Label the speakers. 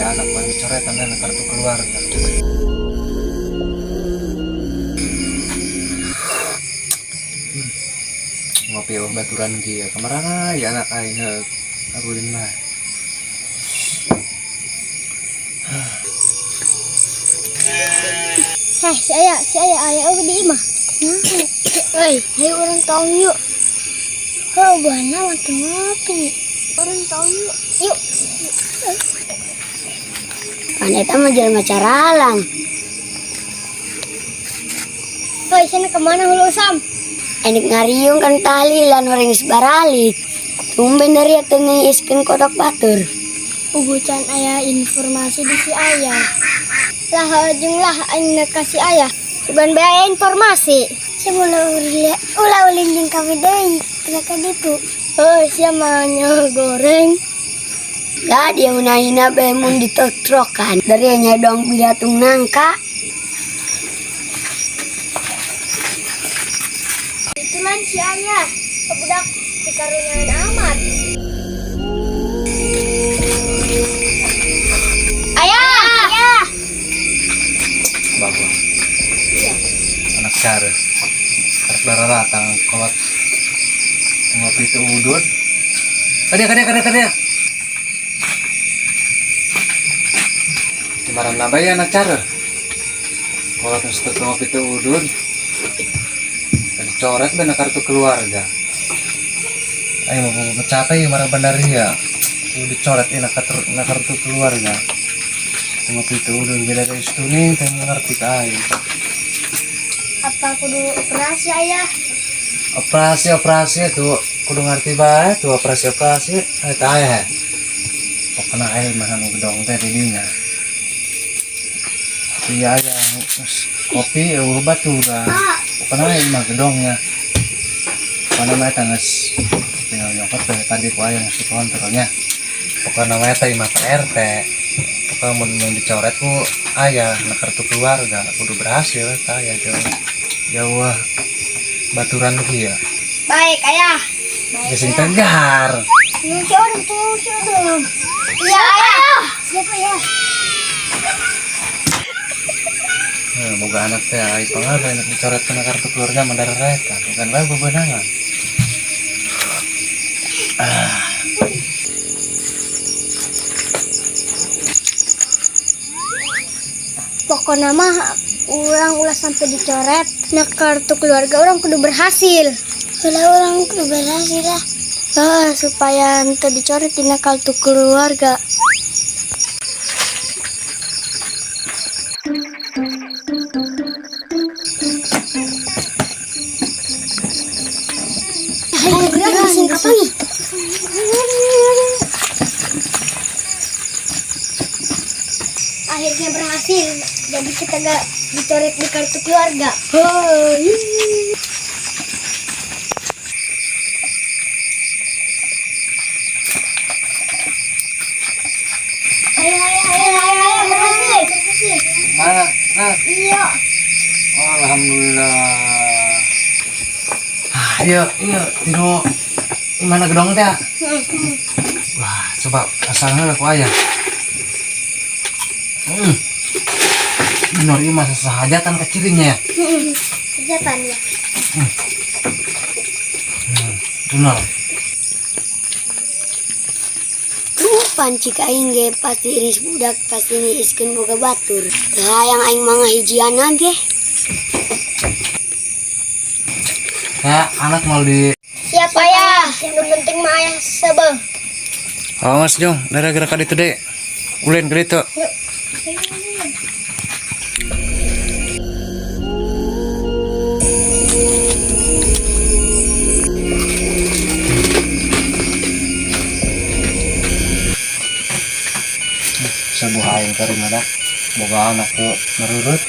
Speaker 1: anak man coretan na kartu keluarga. Ngopi baturan kia kemana ya anak aing arulin mah.
Speaker 2: Heh, si ayah di imah. Oi, ayo orang tahu yuk. Oh, buahnya waktu ngopi. Orang tahu yuk. Yuk. Paneta mah jalan macaralang. Oi, sana kemana hulu Sam? Enik ngariung kan talilan orang isbaralik. Tumben dari atene iskeun kotak batur. Ugucan ayah informasi di si ayah. Lah jumlah aing kasih ayah. Sugan bae informasi. Semula ulah ulin jeung kami deui. Silakan itu. Oh, sia mah goreng. Lah dia unahina bae mun ditotrokan. Dari nya dong bidatung nangka. Itulah si ayah. Budak dikaruniain amat. Ayah.
Speaker 1: Bawa. Iya. Anak cara. Harus datang kolot ngopi itu udun. Kadia. Kemarin nambah ya anak cara. Kolot untuk ngopi itu udun. Dan coret benar kartu keluarga. Ayo mau mencapai marah benar ya. Udah dicoret ini kartu keluarga. Ngopi itu udun bila ke itu nih, saya ngerti kain.
Speaker 2: Apa kudu operasi ayah?
Speaker 1: Operasi tuh kudu ngerti banget tuh operasi ayah kena air mana nu gedong teh di dinya iya ayah kopi batu lah kena air mah gedongnya mana mah tangis tinggal nyokot teh tadi ku ayah ngasih kontrolnya pokoknya namanya teh mah RT pokoknya mau dicoret ku ayah na kartu keluarga kudu berhasil ayah jauh baturan kia.
Speaker 2: Baik ayah.
Speaker 1: Gesing tegar.
Speaker 2: Si orang. Iya ayah. Siapa ya?
Speaker 1: Moga anak teh ai pangaruh enak dicoret kena kartu keluarga mendarareta bukan bae bebenangan.
Speaker 2: Pokoknya mah orang ulah sampai dicoret. Nah kartu keluarga orang kudu berhasil. Orang kudu berhasil lah. Supaya ente dicoret di kartu keluarga. Akhirnya berhasil. Jadi kita gak dicoret di kartu keluarga. Ayah, berhasil.
Speaker 1: Mana? Nah.
Speaker 2: Iya.
Speaker 1: Alhamdulillah. Iya, tino mana gedong teh? Wah, coba asalnya aku ayah. Benar ini masa sehajatan kecilnya ya?
Speaker 2: Hajatan ya.
Speaker 1: Benar.
Speaker 2: Panci aing ge pasti iris budak pasti ini iskeun boga batur. Tah yang aing mangga hijiana ge.
Speaker 1: Ya, anak mau di
Speaker 2: Siapa ya? Yang penting mah ayah sebel.
Speaker 1: awas jong, gara-gara ka ditu deh. Ulin ka ditu. Sebuah aing kari mana boga anak tuh merurut